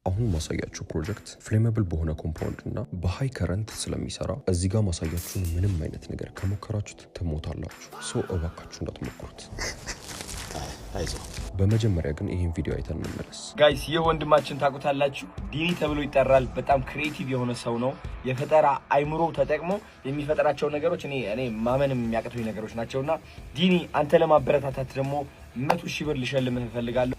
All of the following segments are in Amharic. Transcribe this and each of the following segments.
አሁን ማሳያችሁ ፕሮጀክት ፍሌመብል በሆነ ኮምፓውንድ እና በሃይ ከረንት ስለሚሰራ እዚህ ጋር ማሳያችሁን ምንም አይነት ነገር ከሞከራችሁት ትሞታላችሁ። ሶ እባካችሁ እንዳትሞክሩት። በመጀመሪያ ግን ይሄን ቪዲዮ አይተን እንመለስ። ጋይስ ይህ ወንድማችን ታውቁታላችሁ፣ ዲኒ ተብሎ ይጠራል። በጣም ክሬቲቭ የሆነ ሰው ነው። የፈጠራ አይምሮ ተጠቅሞ የሚፈጠራቸው ነገሮች እኔ ማመንም የሚያቅቱኝ ነገሮች ናቸውና ዲኒ አንተ ለማበረታታት ደግሞ 100,000 ብር ልሸልምህ እፈልጋለሁ።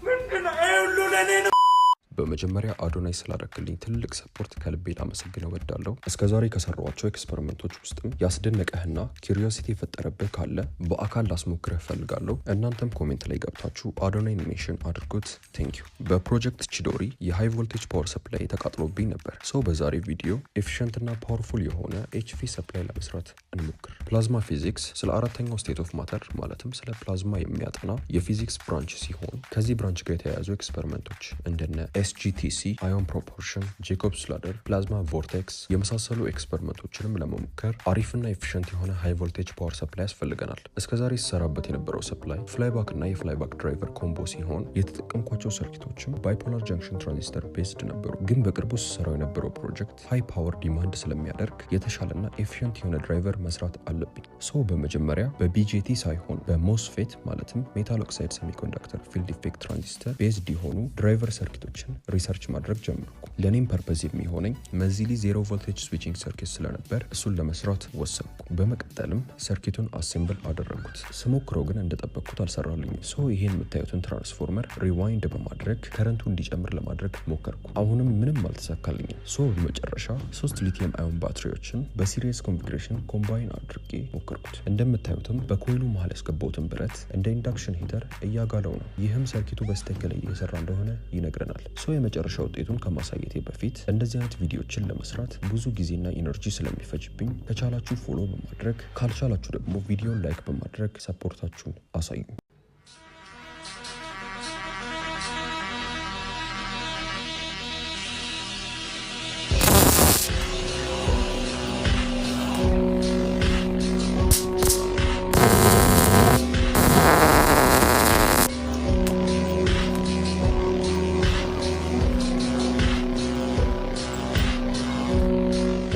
በመጀመሪያ አዶናይ ስላደረክልኝ ትልቅ ሰፖርት ከልቤ ላመሰግነው እወዳለሁ። እስከዛሬ ከሰራኋቸው ኤክስፐሪመንቶች ውስጥም ያስደነቀህና ኪዩሪዮሲቲ የፈጠረብህ ካለ በአካል ላስሞክርህ እፈልጋለሁ። እናንተም ኮሜንት ላይ ገብታችሁ አዶናይን ሜንሽን አድርጉት። ቴንክ ዩ። በፕሮጀክት ቺዶሪ የሃይ ቮልቴጅ ፓወር ሰፕላይ ተቃጥሎብኝ ነበር። ሰው በዛሬ ቪዲዮ ኤፊሽንት እና ፓወርፉል የሆነ ኤችቪ ሰፕላይ ለመስራት እንሞክር። ፕላዝማ ፊዚክስ ስለ አራተኛው ስቴት ኦፍ ማተር ማለትም ስለ ፕላዝማ የሚያጠና የፊዚክስ ብራንች ሲሆን ከዚህ ብራንች ጋር የተያያዙ ኤክስፐሪመንቶች እንደነ SGTC፣ አዮን ፕሮፖርሽን፣ ጄኮብስ ላደር፣ ፕላዝማ ቮርቴክስ የመሳሰሉ ኤክስፐሪመንቶችንም ለመሞከር አሪፍና ኤፊሽንት የሆነ ሃይ ቮልቴጅ ፓወር ሰፕላይ ያስፈልገናል። እስከዛሬ ሲሰራበት የነበረው ሰፕላይ ፍላይባክ እና የፍላይባክ ድራይቨር ኮምቦ ሲሆን የተጠቀምኳቸው ሰርኪቶችም ባይፖላር ጃንክሽን ትራንዚስተር ቤስድ ነበሩ። ግን በቅርቡ ሲሰራው የነበረው ፕሮጀክት ሃይ ፓወር ዲማንድ ስለሚያደርግ የተሻለና ኤፊሽንት የሆነ ድራይቨር መስራት አለብኝ። ሶ በመጀመሪያ በቢጄቲ ሳይሆን በሞስፌት ማለትም ሜታል ኦክሳይድ ሴሚኮንዳክተር ፊልድ ኢፌክት ትራንዚስተር ቤስድ የሆኑ ድራይቨር ሰርኪቶችን ሪሰርች ማድረግ ጀመርኩ። ለኔም ፐርፐዝ የሚሆነኝ መዚሊ ዜሮ ቮልቴጅ ስዊቺንግ ሰርኪት ስለነበር እሱን ለመስራት ወሰንኩ። በመቀጠልም ሰርኪቱን አሴምብል አደረግኩት። ስሞክረው ግን እንደጠበቅኩት አልሰራልኝም። ሶ ይሄን የምታዩትን ትራንስፎርመር ሪዋይንድ በማድረግ ከረንቱ እንዲጨምር ለማድረግ ሞከርኩ። አሁንም ምንም አልተሳካልኝም። ሶ በመጨረሻ 3 ሊቲየም አዮን ባትሪዎችን በሲሪየስ ኮንፊግሬሽን ኮምባይን አድርጌ ሞከርኩት። እንደምታዩትም በኮይሉ መሀል ያስገባሁትን ብረት እንደ ኢንዳክሽን ሂተር እያጋለው ነው። ይህም ሰርኪቱ በስተክል እየሰራ እንደሆነ ይነግረናል። የመጨረሻ ውጤቱን ከማሳየቴ በፊት እንደዚህ አይነት ቪዲዮችን ለመስራት ብዙ ጊዜና ኢነርጂ ስለሚፈጅብኝ ከቻላችሁ ፎሎ በማድረግ ካልቻላችሁ ደግሞ ቪዲዮን ላይክ በማድረግ ሰፖርታችሁን አሳዩ።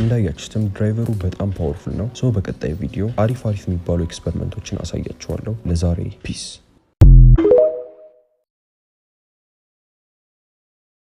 እንዳያችሁትም ድራይቨሩ በጣም ፓወርፉል ነው። ሶ በቀጣይ ቪዲዮ አሪፍ የሚባሉ ኤክስፐሪመንቶችን አሳያችኋለሁ። ለዛሬ ፒስ።